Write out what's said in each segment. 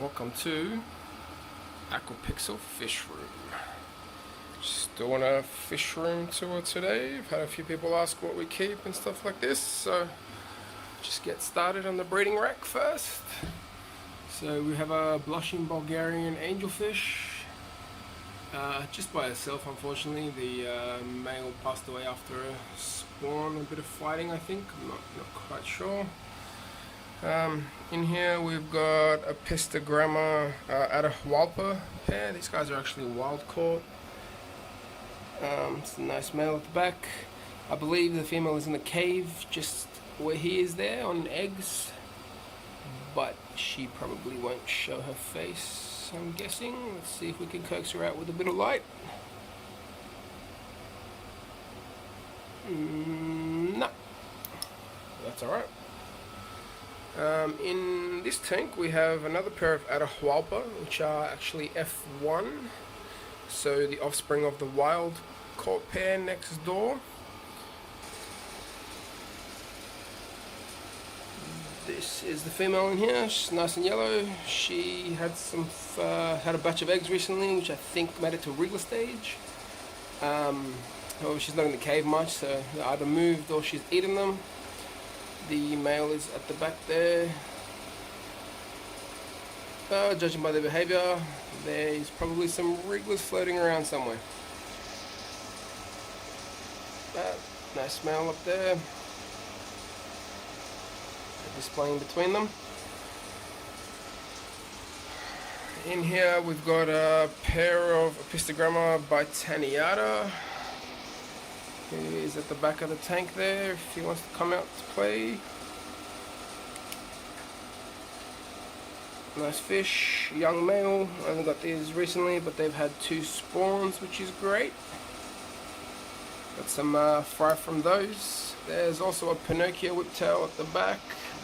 Welcome to AquaPixel fish room. Just doing a fish room tour today. I've had a few people ask what we keep and stuff like this, so just get started on the breeding rack first. So we have a blushing Bulgarian angelfish, just by herself. Unfortunately, the male passed away after a spawn, a bit of fighting, I think. I'm not quite sure. In here we've got a pistogramma Atahualpa pair. These guys are actually wild caught. It's a nice male at the back. I believe the female is in the cave just where he is there on eggs, but she probably won't show her face, I'm guessing. Let's see if we can coax her out with a bit of light. No, that's alright. In this tank we have another pair of Atahualpa, which are actually F1, so the offspring of the wild caught pair next door. This is the female in here. She's nice and yellow. She had had a batch of eggs recently, which I think made it to wriggler stage. However, she's not in the cave much, so they're either moved or she's eaten them. The male is at the back there. Judging by their behaviour, there's probably some wrigglers floating around somewhere. Nice male up there. They're displaying between them. In here we've got a pair of pistogramma bitaniata, who is at the back of the tank there if he wants to come out to play. Nice fish, young male. I only got these recently, but they've had 2 spawns, which is great. Got some fry from those. There's also a Pinocchio whiptail at the back,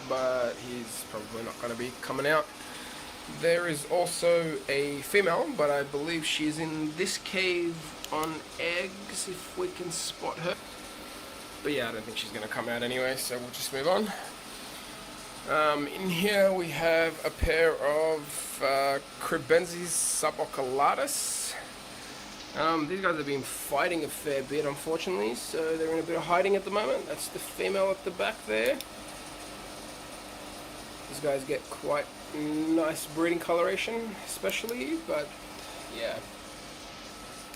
but he's probably not going to be coming out. There is also a female, but I believe she's in this cave on eggs, if we can spot her. But yeah, I don't think she's going to come out anyway, so we'll just move on. In here we have a pair of Cribensis subocculatus. These guys have been fighting a fair bit, unfortunately, so they're in a bit of hiding at the moment. That's the female at the back there. These guys get quite nice breeding coloration, especially, but yeah.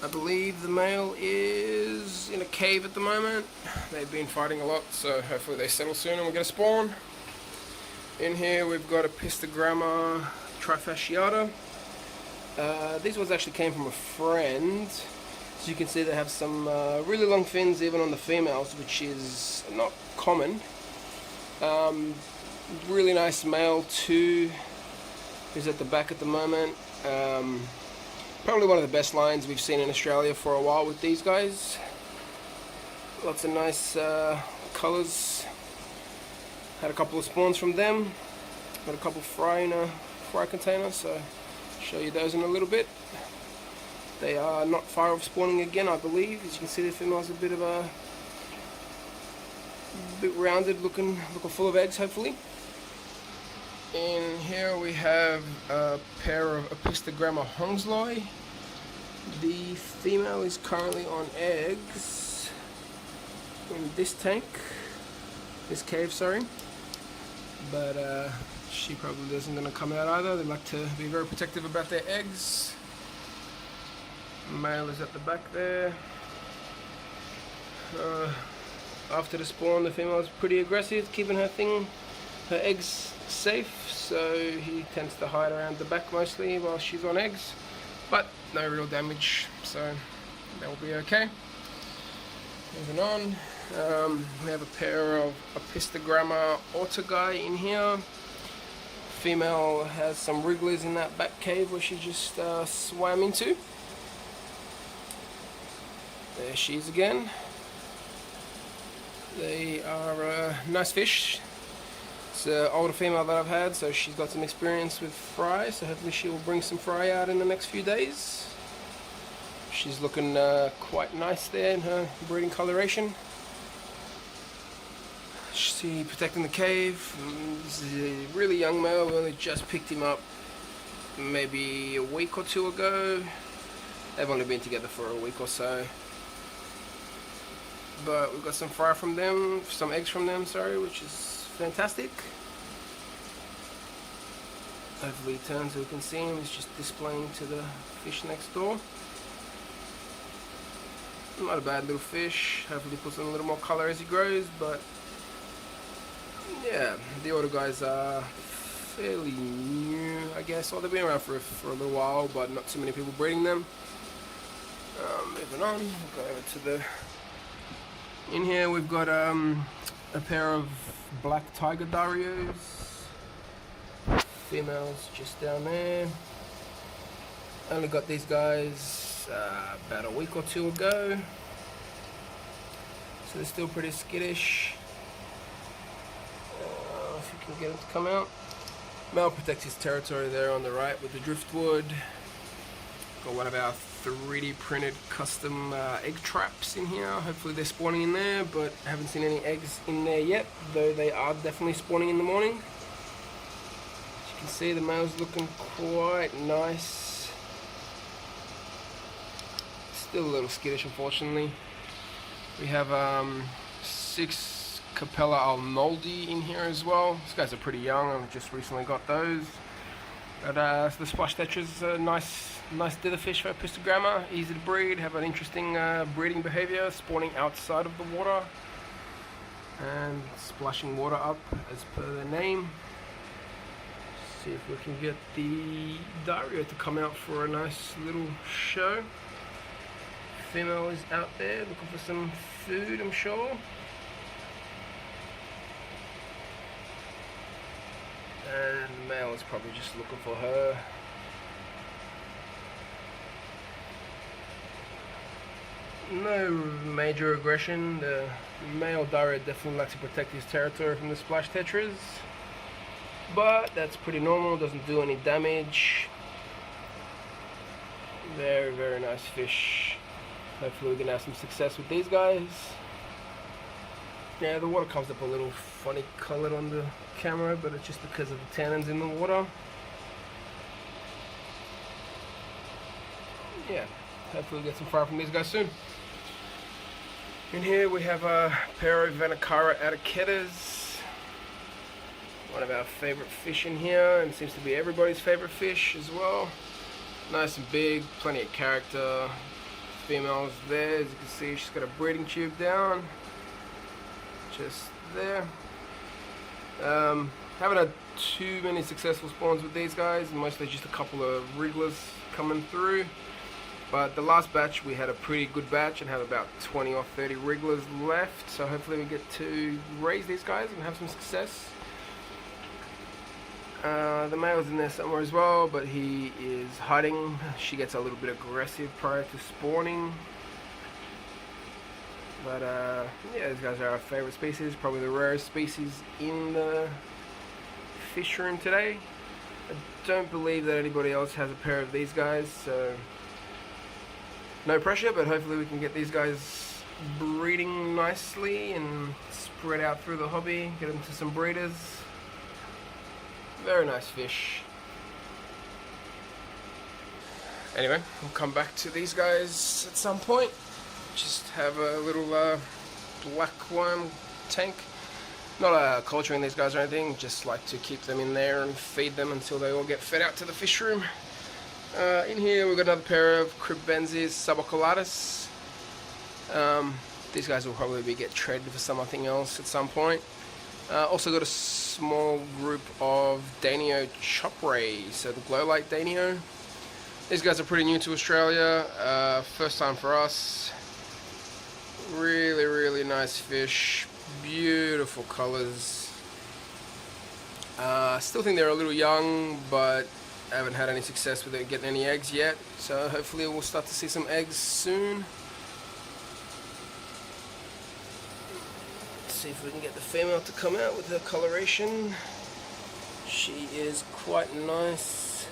I believe the male is in a cave at the moment. They've been fighting a lot, so hopefully they settle soon and we'll get a spawn. In here we've got a pistogramma trifasciata. These ones actually came from a friend. As you can see, they have some really long fins even on the females, which is not common. Really nice male too, who's at the back at the moment. Probably one of the best lines we've seen in Australia for a while with these guys. Lots of nice colours. Had a couple of spawns from them. Got a couple fry in a fry container, so I'll show you those in a little bit. They are not far off spawning again, I believe. As you can see, the female's a bit rounded, looking full of eggs, hopefully. In here we have a pair of pistogramma hongsloi. The female is currently on eggs in this tank, this cave, sorry. But she probably isn't going to come out either. They like to be very protective about their eggs. Male is at the back there. After the spawn, the female is pretty aggressive, keeping her eggs safe, so he tends to hide around the back mostly while she's on eggs, but no real damage, so that will be okay. Moving on, we have a pair of a pistogramma ortogai in here. Female has some wrigglers in that back cave where she just swam into. There she is again. They are nice fish. It's an older female that I've had, so she's got some experience with fry, so hopefully she will bring some fry out in the next few days. She's looking quite nice there in her breeding coloration. See, protecting the cave. This is a really young male. We only just picked him up maybe a week or two ago. They've only been together for a week or so. But we've got some fry from them, some eggs from them, sorry, which is fantastic. Hopefully he turns so we can see him. He's just displaying to the fish next door. Not a bad little fish. Hopefully he puts in a little more color as he grows, but yeah, the older guys are fairly new, I guess. Well, they've been around for a little while, but not too many people breeding them. Moving on, we'll go over to the... In here we've got a pair of black tiger Darios. Females just down there. Only got these guys about a week or two ago, so they're still pretty skittish. If you can get them to come out. Male protects his territory there on the right with the driftwood. Got one of our 3D printed custom egg traps in here. Hopefully they're spawning in there, but I haven't seen any eggs in there yet, though they are definitely spawning in the morning. As you can see, the male's looking quite nice. Still a little skittish, unfortunately. We have 6 Capella Alnoldi in here as well. These guys are pretty young. I've just recently got those. But the splash tetras are nice dither fish for pistogramma, easy to breed, have an interesting breeding behavior, spawning outside of the water and splashing water up as per their name. See if we can get the Dario to come out for a nice little show. Female is out there looking for some food, I'm sure. And the male is probably just looking for her. No major aggression. The male Dario definitely likes to protect his territory from the splash tetras, but that's pretty normal, doesn't do any damage. Very, very nice fish. Hopefully we can have some success with these guys. Yeah, the water comes up a little funny colored on the camera, but it's just because of the tannins in the water. Yeah, hopefully we'll get some fry from these guys soon. In here we have a pair of Vanacara Adaketas. One of our favorite fish in here, and seems to be everybody's favorite fish as well. Nice and big, plenty of character. Females there, as you can see, she's got a breeding tube down. Just there. Haven't had too many successful spawns with these guys, mostly just a couple of wrigglers coming through. But the last batch we had a pretty good batch and have about 20 or 30 wrigglers left, so hopefully we get to raise these guys and have some success. The male's in there somewhere as well, but he is hiding. She gets a little bit aggressive prior to spawning. But yeah, these guys are our favorite species, probably the rarest species in the fish room today. I don't believe that anybody else has a pair of these guys, so no pressure, but hopefully we can get these guys breeding nicely and spread out through the hobby, get them to some breeders. Very nice fish. Anyway, we'll come back to these guys at some point. Just have a little black worm tank. Not culturing these guys or anything, just like to keep them in there and feed them until they all get fed out to the fish room. In here we've got another pair of Cribensis suboculatus. These guys will probably get traded for something else at some point. Also got a small group of Danio chopray, so the glow light Danio. These guys are pretty new to Australia, first time for us. Really, really nice fish, beautiful colors. Still think they're a little young, but I haven't had any success with it getting any eggs yet, so hopefully we'll start to see some eggs soon. Let's see if we can get the female to come out with her coloration. She is quite nice,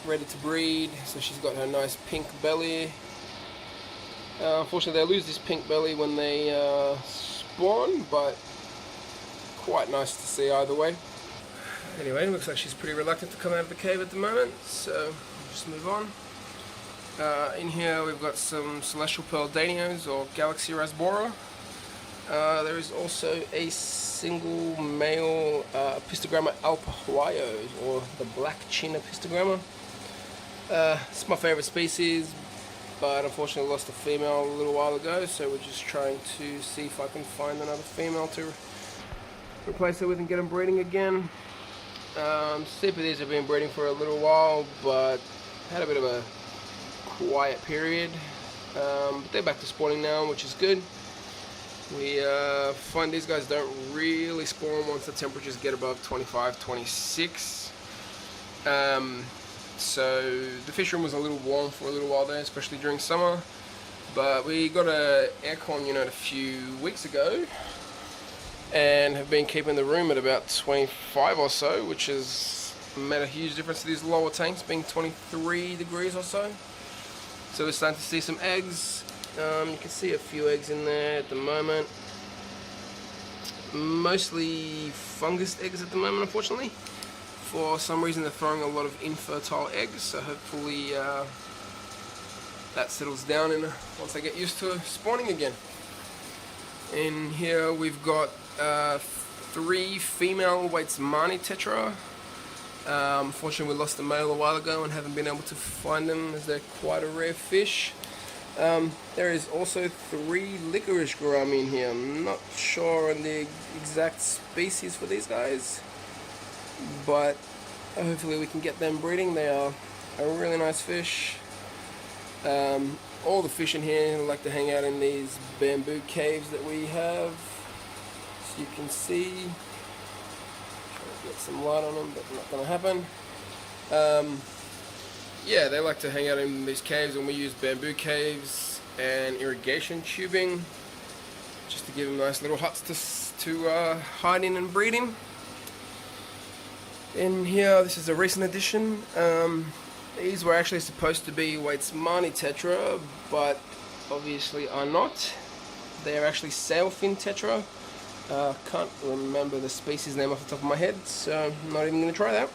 ready to breed, so she's got her nice pink belly. Unfortunately they lose this pink belly when they spawn, but quite nice to see either way. Anyway, looks like she's pretty reluctant to come out of the cave at the moment, so we'll just move on. In here we've got some celestial pearl danios or galaxy rasbora. There is also a single male pistogramma alpa hawaiio, or the black chin pistogramma. It's my favorite species, but unfortunately lost a female a little while ago, so we're just trying to see if I can find another female to replace it with and get them breeding again. These have been breeding for a little while, but had a bit of a quiet period. But they're back to spawning now, which is good. We find these guys don't really spawn once the temperatures get above 25, 26. So the fish room was a little warm for a little while there, especially during summer. But we got an aircon unit a few weeks ago and have been keeping the room at about 25 or so, which has made a huge difference to these lower tanks being 23 degrees or so. So we're starting to see some eggs. You can see a few eggs in there at the moment. Mostly fungus eggs at the moment, unfortunately. For some reason they're throwing a lot of infertile eggs, so hopefully that settles down once they get used to spawning again. In here we've got 3 female Waitsmani tetra. Unfortunately we lost the male a while ago and haven't been able to find them, as they're quite a rare fish. There is also 3 licorice gourami in here. I'm not sure on the exact species for these guys, but hopefully we can get them breeding. They are a really nice fish. All the fish in here like to hang out in these bamboo caves that we have, as you can see. Try to get some light on them, but not going to happen. Yeah, they like to hang out in these caves, and we use bamboo caves and irrigation tubing just to give them nice little huts to hide in and breed in. In here, this is a recent addition. These were actually supposed to be Waitsmani tetra, but obviously are not. They are actually sailfin tetra. Can't remember the species name off the top of my head, so I'm not even going to try that.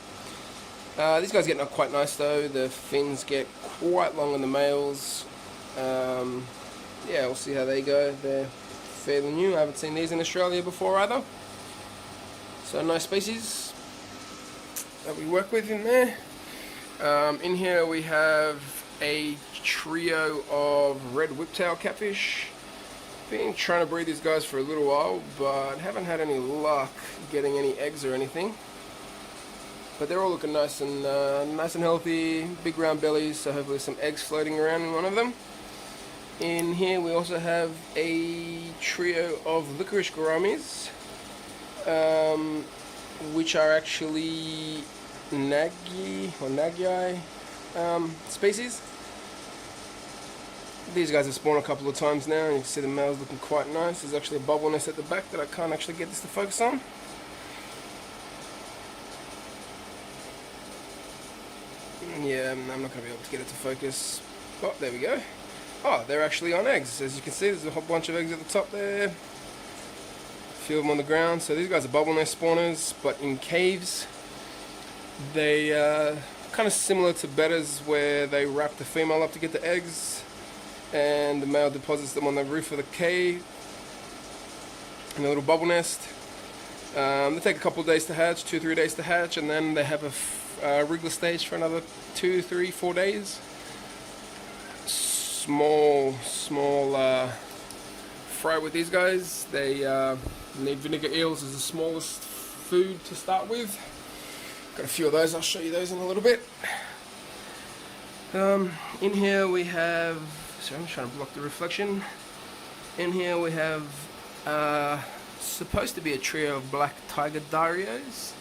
These guys get up quite nice though. The fins get quite long on the males. Yeah, we'll see how they go. They're fairly new. I haven't seen these in Australia before either. So nice species that we work with in there. In here we have a trio of red whiptail catfish. Been trying to breed these guys for a little while, but haven't had any luck getting any eggs or anything. But they're all looking nice and healthy, big round bellies, so hopefully some eggs floating around in one of them. In here we also have a trio of licorice gouramis, which are actually Nagi or Nagyi species. These guys have spawned a couple of times now, and you can see the males looking quite nice. There's actually a bubble nest at the back that I can't actually get this to focus on. Yeah, I'm not going to be able to get it to focus. Oh, there we go. Oh, they're actually on eggs. As you can see, there's a whole bunch of eggs at the top there. A few of them on the ground. So these guys are bubble nest spawners, but in caves. They kind of similar to betters, where they wrap the female up to get the eggs, and the male deposits them on the roof of the cave in a little bubble nest. They take a couple of days to hatch, 2-3 days to hatch, and then they have a wriggler stage for another 2, 3, 4 days. Small fry with these guys. They need vinegar eels as the smallest food to start with. Got a few of those. I'll show you those in a little bit. In here we have, sorry, I'm trying to block the reflection. In here we have supposed to be a trio of black tiger darios.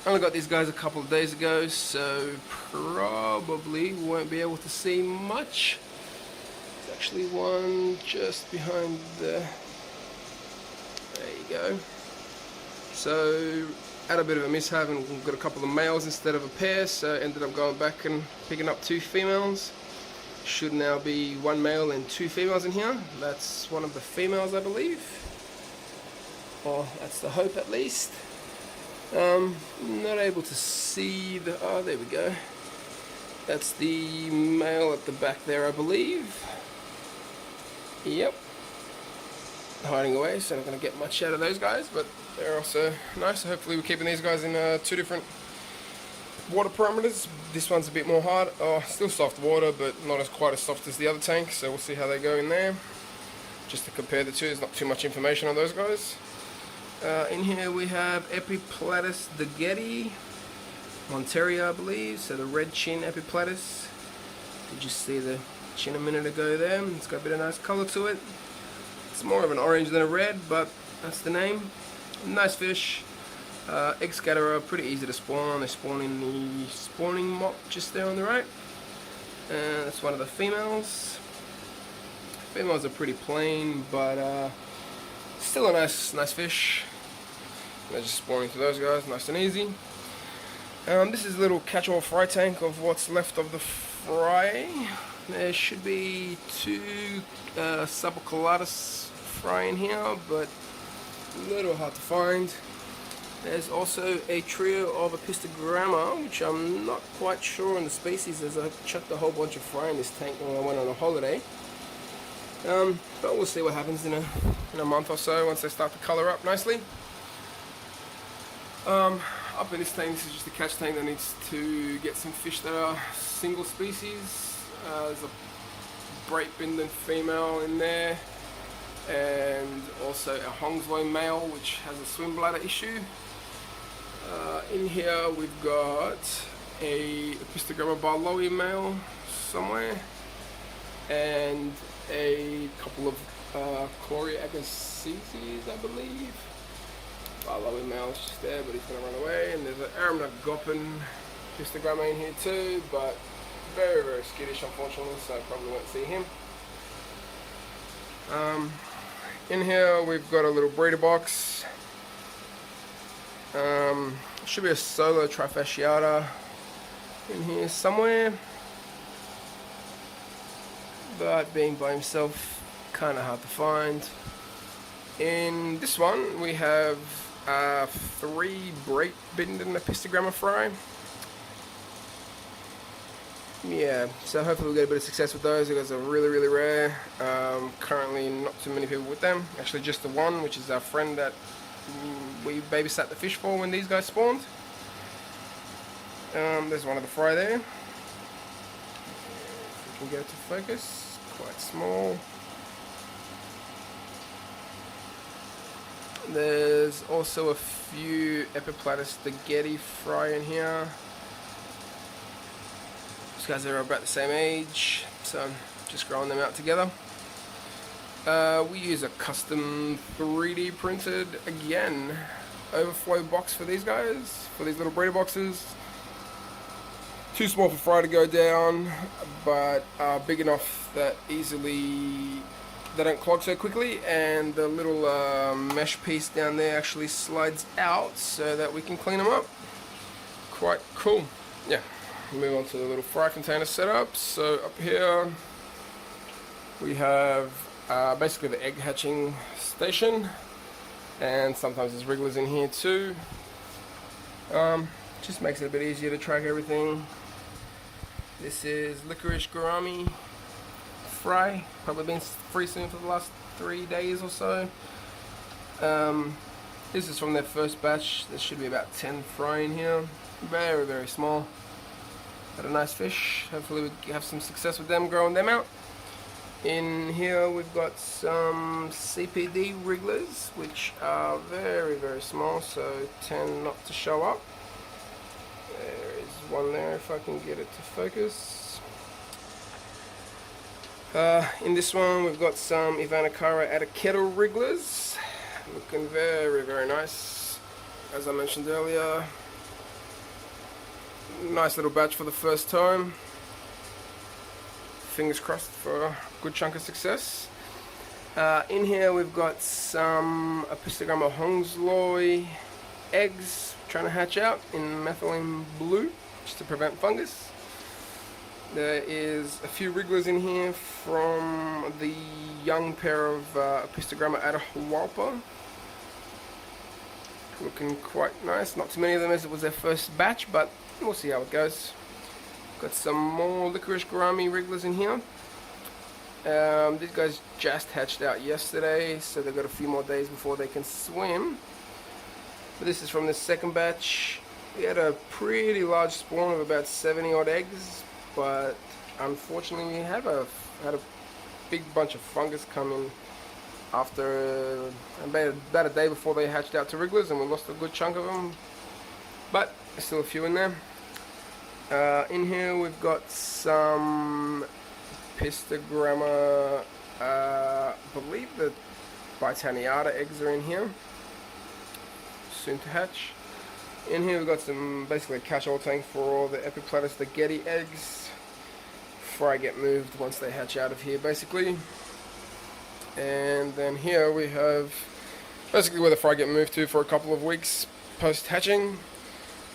Only got these guys a couple of days ago, so probably won't be able to see much. There's actually one just behind the, there you go. So had a bit of a mishap and got a couple of males instead of a pair, so ended up going back and picking up 2 females. Should now be 1 male and 2 females in here. That's one of the females, I believe, or that's the hope at least. Not able to see the, oh there we go. That's the male at the back there, I believe. Yep. Hiding away, so I'm not going to get much out of those guys, but they're also nice. So hopefully we're keeping these guys in 2 different water parameters. This one's a bit more hard, still soft water, but not as quite as soft as the other tank, so we'll see how they go in there. Just to compare the two, there's not too much information on those guys. In here we have Epiplatus Dagetti, Monteria I believe, so the red chin Epiplatus. Did you see the chin a minute ago there? It's got a bit of nice colour to it. It's more of an orange than a red, but that's the name. Nice fish. Egg scatterer, pretty easy to spawn. They spawn in the spawning mop just there on the right. And that's one of the females. Females are pretty plain, but still a nice fish. They're just spawning to those guys, nice and easy. This is a little catch-all fry tank of what's left of the fry. There should be 2 Subaculatus fry in here, but a little hard to find. There's also a trio of Apistogramma, which I'm not quite sure on the species, as I chucked a whole bunch of fry in this tank when I went on a holiday. But we'll see what happens in a month or so once they start to colour up nicely. Up in this tank, this is just a catch tank that needs to get some fish that are single species. There's a Great Bindon female in there, and also a Hongslow male which has a swim bladder issue. In here we've got a Apistogramma barlowi male somewhere, and a couple of Chloria agassiz, I believe. Barlowi male is just there, but he's going to run away. And there's an Aramna Goppin Apistogramma in here too, but very, very skittish unfortunately, so I probably won't see him. In here we've got a little breeder box. Should be a solo Trifasciata in here somewhere, but being by himself, kind of hard to find. In this one we have 3 Great Bindon Apistogramma fry. Yeah, so hopefully we'll get a bit of success with those. Those are really, really rare. Currently not too many people with them. Actually just the one, which is our friend that we babysat the fish for when these guys spawned. There's one of the fry there. If we can get it to focus, quite small. There's also a few Epiplatus Dagetti fry in here. These guys are about the same age, so just growing them out together. We use a custom 3D printed, again, overflow box for these guys, for these little breeder boxes. Too small for fry to go down, but big enough that easily they don't clog so quickly, and the little mesh piece down there actually slides out so that we can clean them up. Quite cool. Yeah, move on to the little fry container setup. So up here we have basically the egg hatching station, and sometimes there's wrigglers in here too. Just makes it a bit easier to track everything. This is licorice gourami fry, probably been freezing for the last 3 days or so. This is from their first batch. There should be about 10 fry in here. Very, very small, but a nice fish. Hopefully we have some success with them, growing them out. In here we've got some CPD wrigglers, which are very, very small, so tend not to show up. There is one there, if I can get it to focus. In this one we've got some Ivanakara Atakettle wrigglers, looking very, very nice. As I mentioned earlier, nice little batch for the first time. Fingers crossed for a good chunk of success. In here we've got some Apistogramma Hongslow eggs trying to hatch out in methylene blue, just to prevent fungus. There is a few wrigglers in here from the young pair of Apistogramma Atahualpa. looking quite nice. Not too many of them as it was their first batch, but we'll see how it goes. Got some more licorice gourami wrigglers in here. These guys just hatched out yesterday, so they've got a few more days before they can swim. But this is from the second batch. We had a pretty large spawn of about 70 odd eggs, but unfortunately we had a big bunch of fungus come in after about a day before they hatched out to wrigglers, and we lost a good chunk of them. But there's still a few in there. In here we've got some pistogramma, I believe the Bitaniata eggs are in here, soon to hatch. In here we've got some, basically a catch-all tank for all the Epiplatus Getty eggs. Fry get moved once they hatch out of here, basically. And then here we have basically where the fry get moved to for a couple of weeks post-hatching.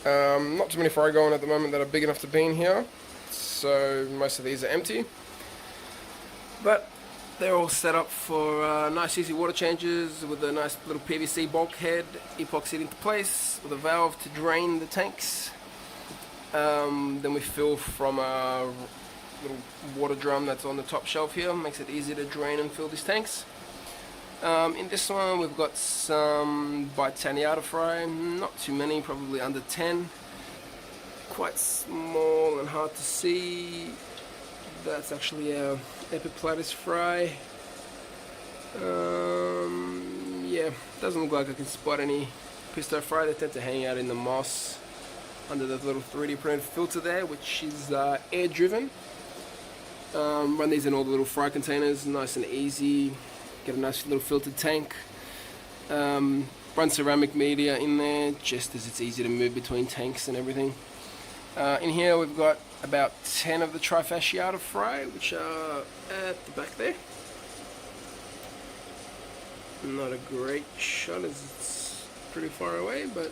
Not too many fry going at the moment that are big enough to be in here, so most of these are empty. But they're all set up for nice easy water changes with a nice little PVC bulkhead epoxied into place with a valve to drain the tanks. Then we fill from a little water drum that's on the top shelf here. Makes it easy to drain and fill these tanks. In this one we've got some Bitaniata fry, not too many, probably under 10. Quite small and hard to see. That's actually a Epiplatus fry. Yeah, doesn't look like I can spot any pisto fry. They tend to hang out in the moss under the little 3D printed filter there, which is air driven. Run these in all the little fry containers, nice and easy. Get a nice little filtered tank. Run ceramic media in there just as it's easy to move between tanks and everything. In here we've got about 10 of the Trifasciata fry, which are at the back there. Not a great shot as it's pretty far away, but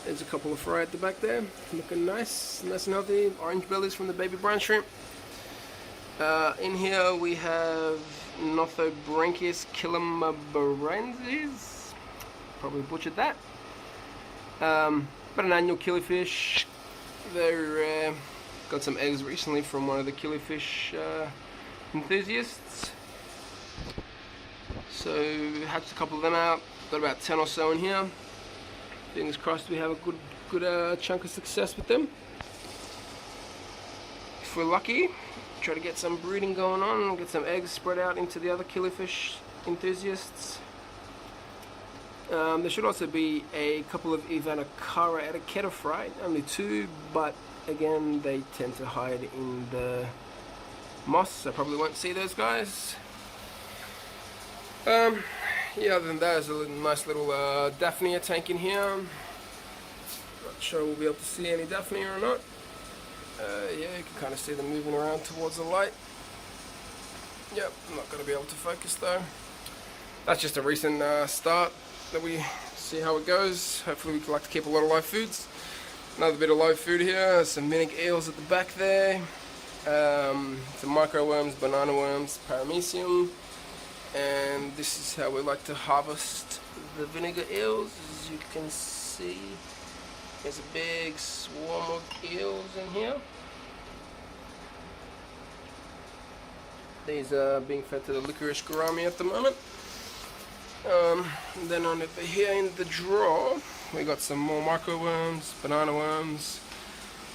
there's a couple of fry at the back there, looking nice and healthy. Orange bellies from the baby brine shrimp. In here we have Nothobranchius killimabarensis, probably butchered that. But an annual killifish, very rare. Got some eggs recently from one of the killifish enthusiasts. So hatched a couple of them out, got about 10 or so in here. Fingers crossed we have a good chunk of success with them. If we're lucky, try to get some breeding going on and get some eggs spread out into the other killifish enthusiasts. There should also be a couple of Ivanacara etiquetta fry, only 2, but again they tend to hide in the moss, so probably won't see those guys. Yeah, other than that, there's a nice little Daphnia tank in here. Not sure we'll be able to see any Daphnia or not. Yeah, you can kind of see them moving around towards the light. Yep, I'm not going to be able to focus though. That's just a recent start that we see how it goes. Hopefully we can like to keep a lot of live foods. Another bit of live food here, some minic eels at the back there. Some micro worms, banana worms, paramecium. And this is how we like to harvest the vinegar eels. As you can see, there's a big swarm of eels in here. These are being fed to the licorice gourami at the moment. Then on over here in the drawer, we got some more micro worms, banana worms,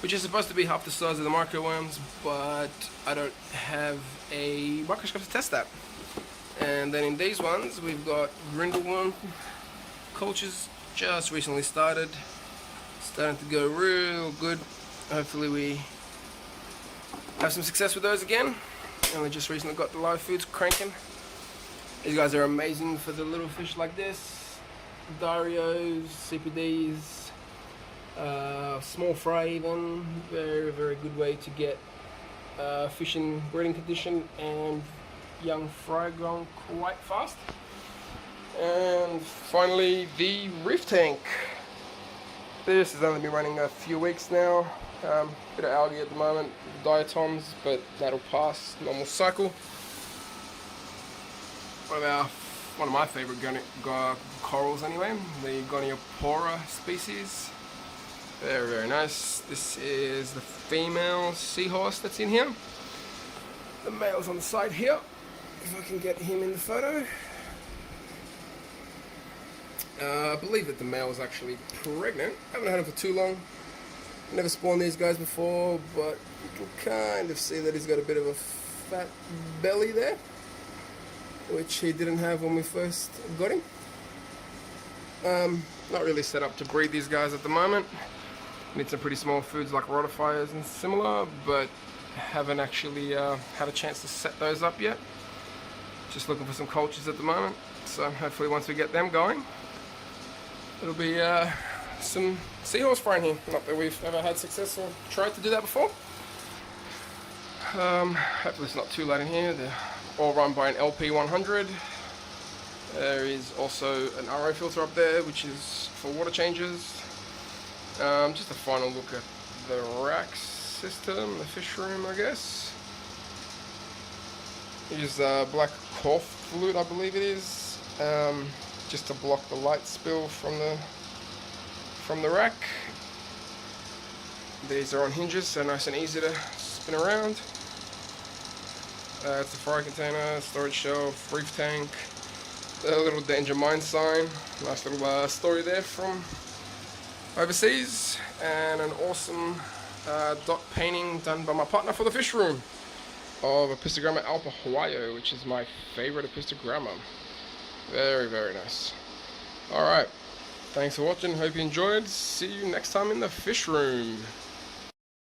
which is supposed to be half the size of the micro worms, but I don't have a microscope to test that. And then in these ones, we've got grindleworm cultures, just recently starting to go real good. Hopefully we have some success with those again. And we just recently got the live foods cranking. These guys are amazing for the little fish like this. Darios, CPDs, small fry even. Very, very good way to get fish in breeding condition and young fry grown quite fast. And finally, the reef tank. This has only been running a few weeks now. Bit of algae at the moment, diatoms, but that'll pass, normal cycle. One of our one of my favorite corals anyway, the Goniopora species. Very, very nice. This is the female seahorse that's in here. The male's on the side here. If I can get him in the photo. I believe that the male is actually pregnant. Haven't had him for too long. Never spawned these guys before, but you can kind of see that he's got a bit of a fat belly there, which he didn't have when we first got him. Not really set up to breed these guys at the moment. Need some pretty small foods like rotifiers and similar, but haven't actually had a chance to set those up yet. Just looking for some cultures at the moment, so hopefully once we get them going, it'll be some seahorse frying here. Not that we've ever had success or tried to do that before. Hopefully it's not too late in here. They're all run by an LP100. There is also an RO filter up there, which is for water changes. Just a final look at the rack system, the fish room, I guess. Use black cork fluid, I believe it is, just to block the light spill from the rack. These are on hinges, so nice and easy to spin around. It's a fry container, storage shelf, reef tank, a little danger mine sign, nice little story there from overseas, and an awesome dot painting done by my partner for the fish room of Apistogramma alpa Hawaii, which is my favorite Apistogramma. Very, very nice. Alright, thanks for watching, hope you enjoyed. See you next time in the fish room.